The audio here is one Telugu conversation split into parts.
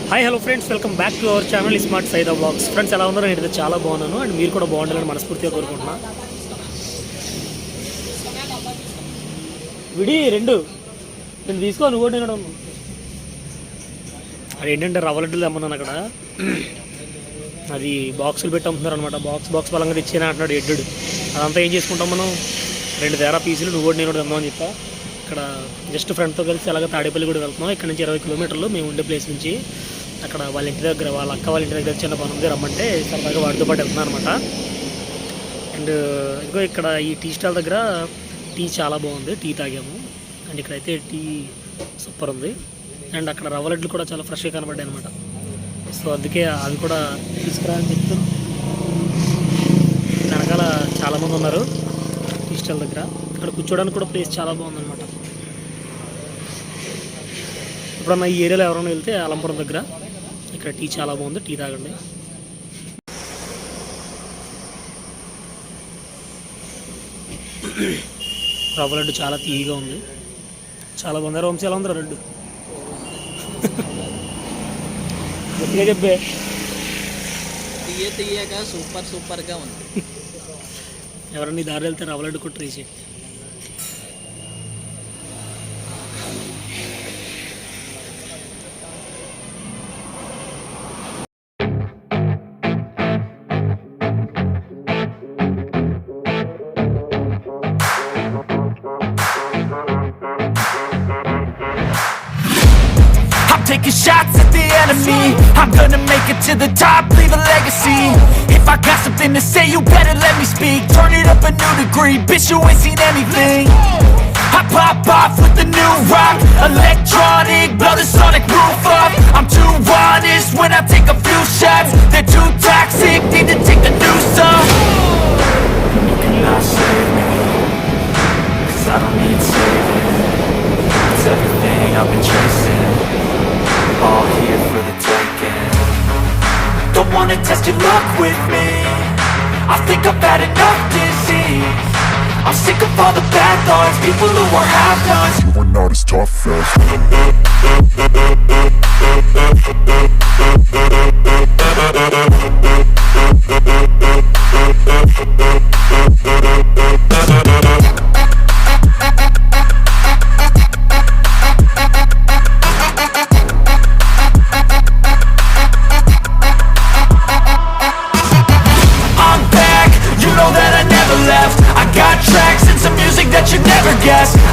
Hi hello friends, welcome back to our channel smart Saida blogs. Friends ఎలా ఉన్నారో నేనైతే చాలా బాగున్నాను అండ్ మీరు కూడా బాగుండాలని మనస్ఫూర్తిగా కోరుకుంటున్నా. విడి రెండు నేను తీసుకో, నువ్వు కూడా నేను అది ఏంటంటే రవ్వ లడ్డూలు తెమ్మన్నాను అక్కడ. అది బాక్సులు పెట్టి అమ్ముతున్నారు అనమాట. బాక్స్ బలంగా తెచ్చేనా అంటున్నాడు ఎడ్డు. అదంతా ఏం చేసుకుంటాం మనం, 2 తేరా పీసులు నువ్వు కూడా నేను కూడా తెమ్మామని చెప్పా. ఇక్కడ జస్ట్ ఫ్రెండ్తో కలిసి అలాగే తాడేపల్లి కూడా వెళ్తున్నాం. ఇక్కడ నుంచి 20 కిలోమీటర్లు మేము ఉండే ప్లేస్ నుంచి. అక్కడ వాళ్ళ ఇంటి దగ్గర, వాళ్ళ అక్క వాళ్ళ ఇంటి దగ్గర చిన్న పని ఉంది, రమ్మంటే సరదాగా వాడితో పాటు వెళ్తున్నాను అనమాట. అండ్ ఇంకో ఇక్కడ ఈ టీ స్టాల్ దగ్గర టీ చాలా బాగుంది, టీ తాగాము. అండ్ ఇక్కడైతే టీ సూపర్ ఉంది. అండ్ అక్కడ రవ్వ లడ్లు కూడా చాలా ఫ్రెష్గా కనబడ్డాయి అనమాట. సో అందుకే అవి కూడా తీసుకురా అని చెప్తాను. వెనకాల చాలామంది ఉన్నారు టీ స్టాల్ దగ్గర. ఇక్కడ కూర్చోడానికి కూడా ప్లేస్ చాలా బాగుందన్నమాట. ఇప్పుడన్నా ఈ ఏరియాలో ఎవరైనా వెళ్తే అలంపురం దగ్గర ఇక్కడ టీ చాలా బాగుంది, టీ తాగండి. రవ్వ లడ్డు చాలా తీయగా ఉంది, చాలా బాగుంది. వంశీ ఎలా ఉందిరా లడ్డు? గట్టిగా చెప్పే. తీయగా సూపర్గా ఉంది. ఎవరన్నా ఈ దారి వెళ్తే రవ్వ లడ్డు కూడా ట్రై చేయండి. Taking shots at the enemy, I'm gonna make it to the top, leave a legacy. If I got something to say, you better let me speak. Turn it up a new degree, bitch, you ain't seen anything. I pop off with the new rock, electronic, blow the sonic roof up. I'm too honest when I take a few shots. They're too toxic, need to take the news up. You cannot save me, 'cause I don't need saving. It's everything I've been chasing, all here for the taking. Don't wanna test your luck with me, I think I've had enough disease. I'm sick of all the bad thoughts, people who are half-nots. You were not as tough as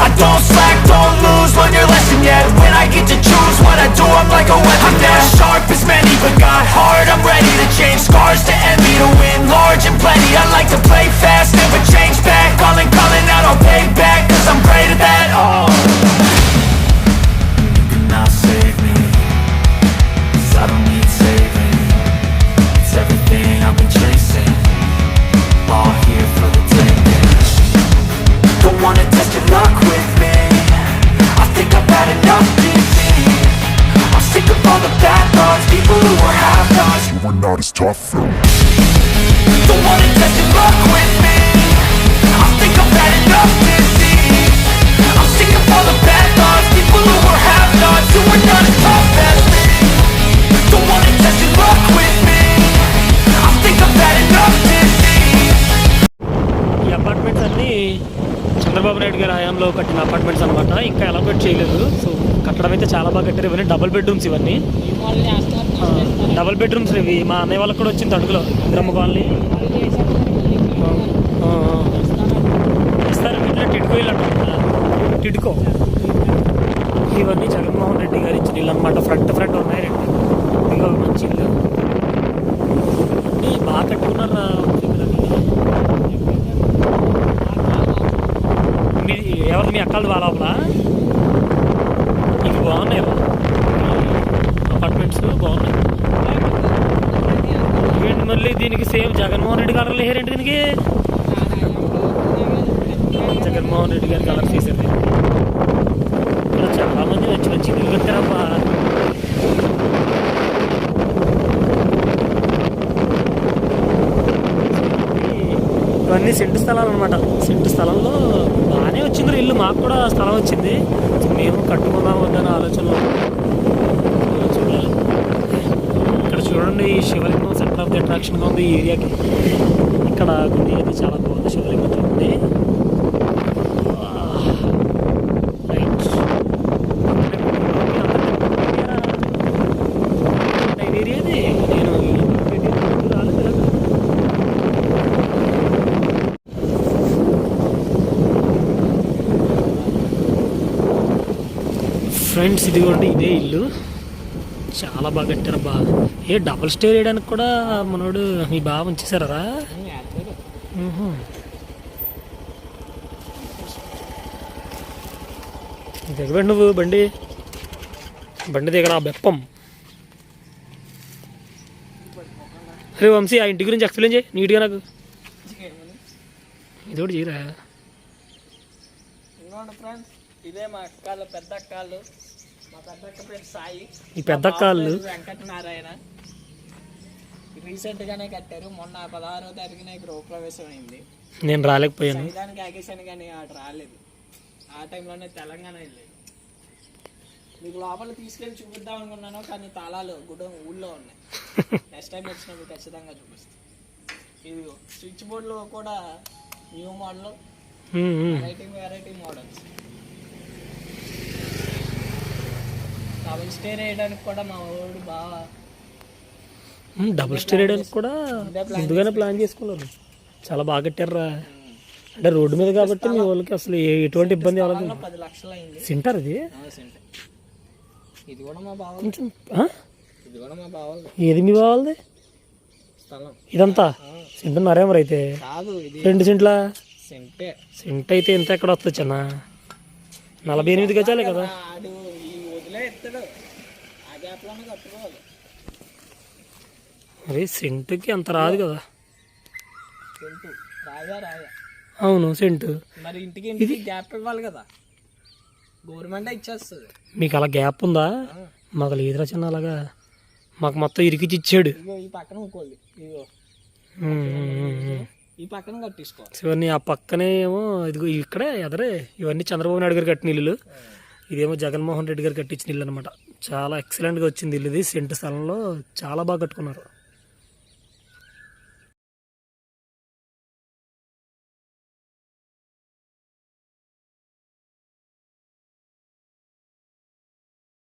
I don't slack, don't lose, learn your lesson yet. When I get to choose what I do, I'm like a weapon. I'm not sharp as many, but got heart, I'm ready to change. Scars to envy, to win large and plenty. I like to play fast, never change back. Calling out, I'll pay back, 'cause I'm great at that. Oh, you cannot save me, 'cause I don't need saving. It's everything I've been chasing, all here for the taking. Don't wanna test your luck with me, I think I've had enough disease. I'm sick of all the bad thoughts, people who are half-nots. You were not as tough though. Don't wanna test your luck with me, I think I've had enough disease. I'm sick of all the bad thoughts, people who are half-nots. You were not as tough as me. Don't wanna test your luck with me, I think I've had enough disease. ఈ అపార్ట్మెంట్స్ అన్నీ చంద్రబాబు నాయుడు గారి హయాంలో కట్టిన అపార్ట్మెంట్స్ అనమాట. ఇంకా ఎలాబరేట్ చేయలేదు. సో కట్టడం అయితే చాలా బాగా కట్టారు. ఇవన్నీ డబుల్ బెడ్రూమ్స్, ఇవన్నీ డబుల్ బెడ్రూమ్స్ ఇవి. మా అన్నయ్య వాళ్ళకి కూడా వచ్చింది అడుగులో ఇంద్రమ్మ కాలనీ ఇస్తారు. వీటిలో టిడ్కో ఇల్లు అంటారు, టిడ్కో. ఇవన్నీ జగన్మోహన్ రెడ్డి గారు ఇచ్చిన ఇల్లు అనమాట. ఫ్రంట్ ఉన్నాయి 2. ఇంకా మంచి ఇల్లు బాగా కట్టుకున్నారు. ఎవరిది మీ అక్కలది వాళ్ళ లోపల? ఇవి బాగున్నాయి మళ్ళీ దీనికి సేమ్ జగన్మోహన్ రెడ్డి కలర్లు వేసారంటే దీనికి జగన్మోహన్ రెడ్డి గారి కలర్స్ వేసారు. ఇలా చాలా మంది మంచి మంచి ఇల్లు కట్టారమ్మా. ఇవన్నీ సెంటు స్థలాలు అనమాట. సెంటు స్థలంలో బాగానే వచ్చింది ఇల్లు. మాకు కూడా స్థలం వచ్చింది, మేము కట్టుకుందాం వద్దన్న ఆలోచనలో. చూడాలి. ఇక్కడ చూడండి, ఈ శివలింగం సెంటర్ ఆఫ్ ది అట్రాక్షన్గా ఉంది ఈ ఏరియాకి. ఇక్కడ గుడి అది చాలా బాగుంది. శివలింగం చూడండి. ఏరియాది నేను రాలేదు. ఫ్రెండ్స్ ఇదిగోండి, ఇదే ఇల్లు. చాలా బాగా కట్టారు బా. ఏ డబుల్ స్టేర్ వేయడానికి కూడా మనోడు మీ బాగా ఉంచేసారా? దిగబడి నువ్వు బండి దిగరా బెప్పం. అరే వంశీ, ఆ ఇంటి గురించి ఎక్స్ప్లెయిన్ చేయి నీట్గా నాకు. ఇది కూడా చేయరా? ఇదే మా అక్కలు, పెద్ద అక్కలు. మా పెద్ద అక్క పేరు సాయి. ఈ పెద్ద అక్కలు వెంకటనారాయణ. రీసెంట్ గానే కట్టారు. మొన్న 16వ తారీఖున గృహప్రవేశం అయింది. నేను రాలేకపోయాను. దానికి ఆగేశాను కానీ అటు రాలేదు. ఆ టైంలోనే తెలంగాణ వెళ్ళలేదు. మీకు లోపల తీసుకెళ్ళి చూపిద్దాం అనుకున్నాను, కానీ తాళాలు ఊళ్ళో ఉన్నాయి. నెక్స్ట్ టైం వచ్చినప్పుడు ఖచ్చితంగా చూపిస్తాను. ఇది స్విచ్ బోర్డులో కూడా new model, variety models. Double stair వేయడానికి కూడా మా ఊరు బాగా డబుల్ స్టేర్ వేయడానికి కూడా ముందుగానే ప్లాన్ చేసుకున్నారు. చాలా బాగా కట్టారా? అంటే రోడ్డు మీద కాబట్టి మీ వాళ్ళకి అసలు ఎటువంటి ఇబ్బంది అవ్వలేదు. 10 లక్షలు అయింది. సెంటర్ ఇది. ఇది కూడా మా బావ. కొంచెం ఇది కూడా మా బావది. ఏది మీ బావది స్థలం? ఇదంతా సెంటున్నారే మరి అయితే? కాదు, ఇది 2 సెంట్ల సెంటే. సెంట్ అయితే ఎంత ఎక్కడ వస్తుంది చిన్న? 48 గజాలే కదా. మరి సెంటుకి అంత రాదు కదా. అవును సెంటు. మరి ఇంటికి గ్యాప్ ఇవ్వాలి కదా, గవర్నమెంట్ ఇచ్చేస్తుంది. మీకు అలా గ్యాప్ ఉందా? మాకు లేదురా చిన్న అలాగా. మాకు మొత్తం ఇరికిచ్చి ఇచ్చాడు. ఈ పక్కన ఇంకోది, ఈ పక్కన కట్టించుకో. ఇవన్నీ ఆ పక్కనే ఏమో ఇదిగో ఇక్కడే ఎదరే ఇవన్నీ చంద్రబాబు నాయుడు గారు కట్టిన ఇల్లులు. ఇదేమో జగన్మోహన్ రెడ్డి గారు కట్టించిన ఇల్లు అనమాట. చాలా ఎక్సలెంట్గా వచ్చింది ఇల్లు. ఇది సెంటు స్థలంలో చాలా బాగా కట్టుకున్నారు.